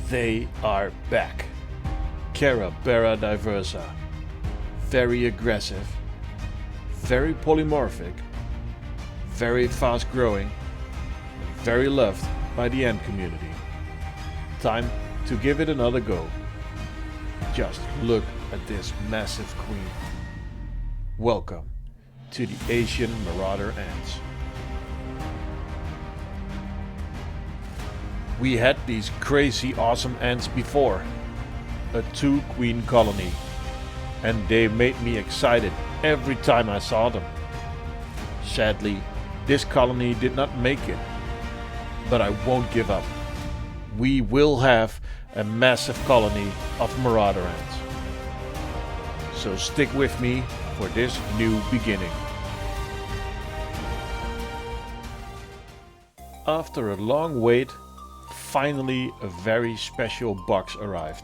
They are back. Carebara Diversa. Very aggressive, very polymorphic, very fast growing, very loved by the ant community. Time to give it another go. Just look at this massive queen. Welcome to the Asian Marauder ants. We had these crazy awesome ants before, a 2-queen colony, and they made me excited every time I saw them. Sadly, this colony did not make it, but I won't give up. We will have a massive colony of Marauder ants. So stick with me for this new beginning. After a long wait, finally a very special box arrived.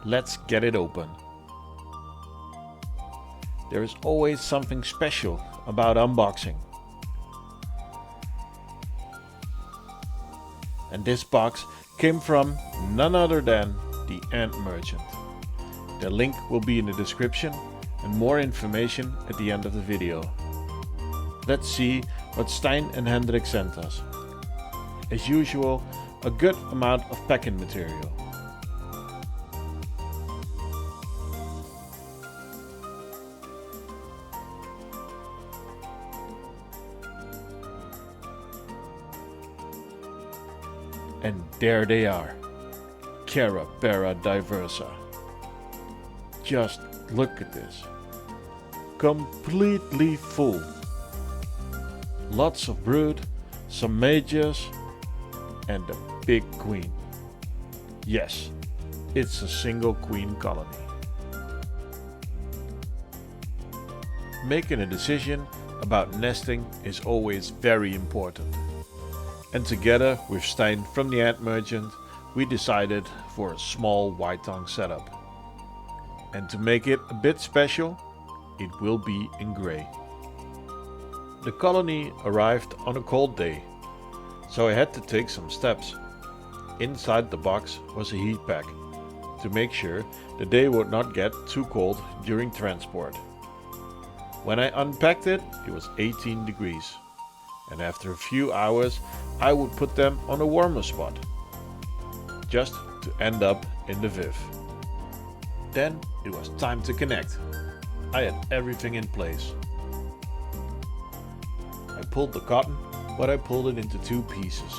Let's get it open. There is always something special about unboxing. And this box came from none other than the Ant Merchant. The link will be in the description and more information at the end of the video. Let's see what Stijn and Hendrik sent us. As usual, a good amount of packing material. And there they are, Carebara Diversa. Just look at this. Completely full. Lots of brood, some majors, and a big queen. Yes, it's a single queen colony. Making a decision about nesting is always very important. And together with Stijn from the Ant Merchant, we decided for a small white-tongue setup. And to make it a bit special, it will be in grey. The colony arrived on a cold day, so I had to take some steps. Inside the box was a heat pack, to make sure the day would not get too cold during transport. When I unpacked it, it was 18 degrees. And after a few hours, I would put them on a warmer spot, just to end up in the Viv. Then it was time to connect. I had everything in place. I pulled the cotton, but I pulled it into 2 pieces.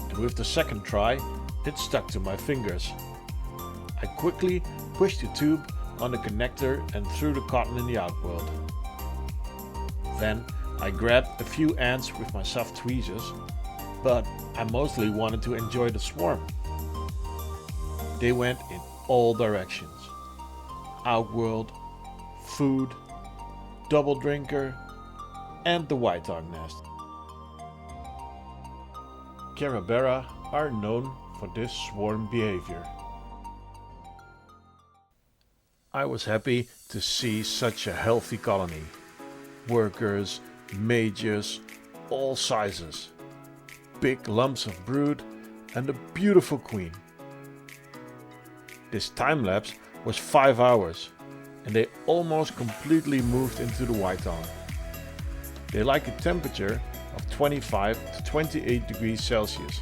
And with the second try, it stuck to my fingers. I quickly pushed the tube on the connector and threw the cotton in the outworld. Then I grabbed a few ants with my soft tweezers, but I mostly wanted to enjoy the swarm. They went in all directions. Outworld, food, double drinker, and the white-tongue nest. Carebara are known for this swarm behavior. I was happy to see such a healthy colony. Workers, majors, all sizes. Big lumps of brood and a beautiful queen. This time lapse was 5 hours and they almost completely moved into the white-tongue. They like a temperature of 25 to 28 degrees Celsius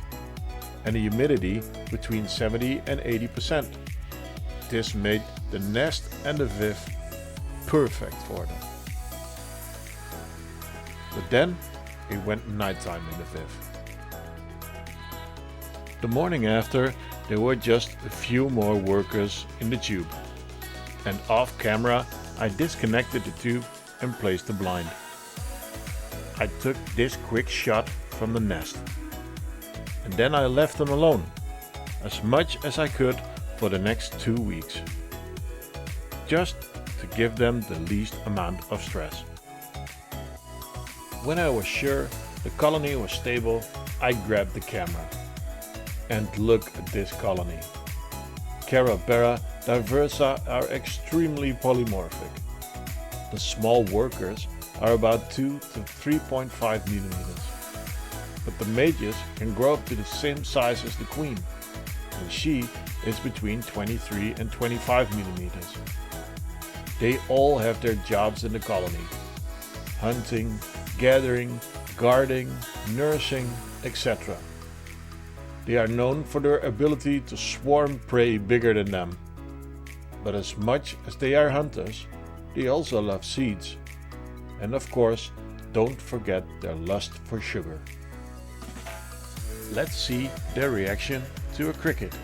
and a humidity between 70 and 80%. This made the nest and the Viv perfect for them. But then it went nighttime in the Viv. The morning after, there were just a few more workers in the tube. And off camera, I disconnected the tube and placed the blind. I took this quick shot from the nest. And then I left them alone, as much as I could for the next 2 weeks. Just to give them the least amount of stress. When I was sure the colony was stable, I grabbed the camera. And look at this colony. Carebara Diversa are extremely polymorphic. The small workers are about 2 to 3.5 millimeters. but the mages can grow up to the same size as the queen, and she is between 23 and 25 millimeters. They all have their jobs in the colony: hunting, gathering, guarding, nursing, etc. They are known for their ability to swarm prey bigger than them. But as much as they are hunters, they also love seeds. And of course, don't forget their lust for sugar. Let's see their reaction to a cricket.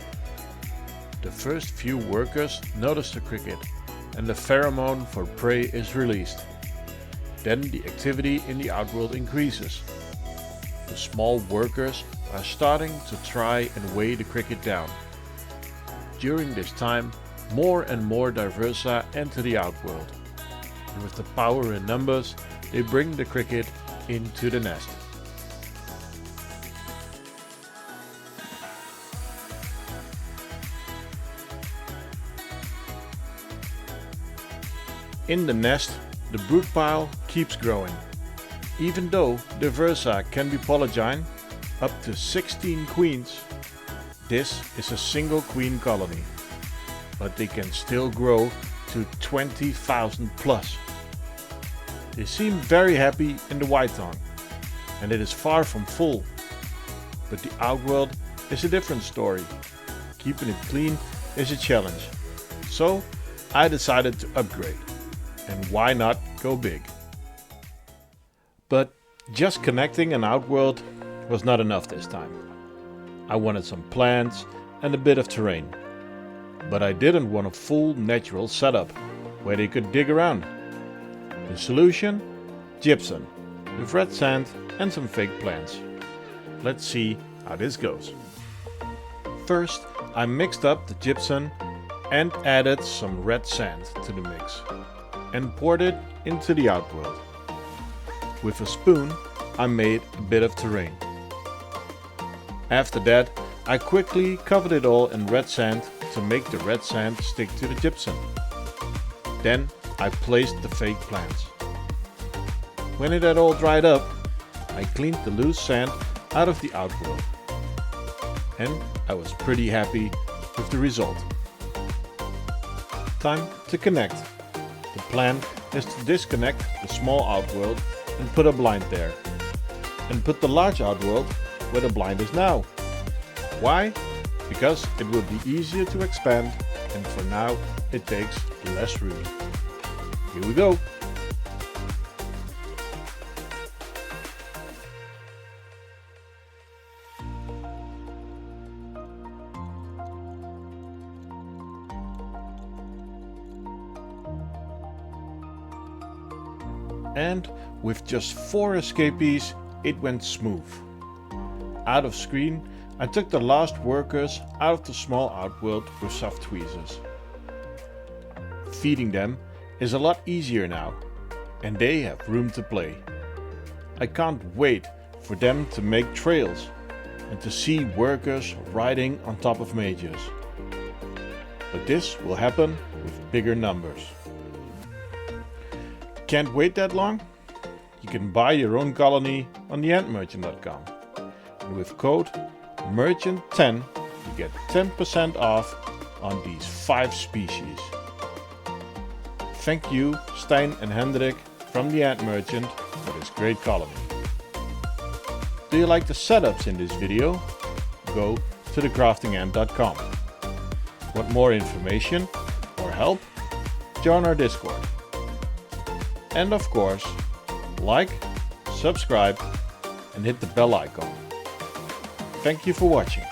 The first few workers notice the cricket, and the pheromone for prey is released. Then the activity in the outworld increases. The small workers are starting to try and weigh the cricket down. During this time, more and more Diversa enter the outworld, and with the power in numbers, they bring the cricket into the nest. In the nest, the brood pile keeps growing. Even though Diversa can be polygyne, up to 16 queens, this is a single queen colony, but they can still grow to 20,000 plus. They seem very happy in the white tongue, and it is far from full. But the outworld is a different story. Keeping it clean is a challenge. So I decided to upgrade. And why not go big? But just connecting an outworld was not enough this time. I wanted some plants and a bit of terrain. But I didn't want a full natural setup where they could dig around. The solution? Gypsum, with red sand and some fake plants. Let's see how this goes. First, I mixed up the gypsum and added some red sand to the mix and poured it into the outworld. With a spoon, I made a bit of terrain. After that, I quickly covered it all in red sand to make the red sand stick to the gypsum. Then I placed the fake plants. When it had all dried up, I cleaned the loose sand out of the outworld. And I was pretty happy with the result. Time to connect. The plan is to disconnect the small outworld and put a blind there. And put the large outworld where the blind is now. Why? Because it will be easier to expand, and for now it takes less room. Here we go. And with just 4 escapees, it went smooth. Out of screen, I took the last workers out of the small outworld with soft tweezers. Feeding them is a lot easier now, and they have room to play. I can't wait for them to make trails and to see workers riding on top of mages. But this will happen with bigger numbers. Can't wait that long? You can buy your own colony on theantmerchant.com. And with code MERCHANT10 you get 10% off on these 5 species. Thank you Stijn and Hendrik from the Ant Merchant for this great colony. Do you like the setups in this video? Go to thecraftingant.com. Want more information or help? Join our Discord. And of course, like, subscribe and hit the bell icon. Thank you for watching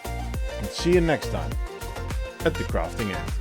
and see you next time at The Crafting Ant.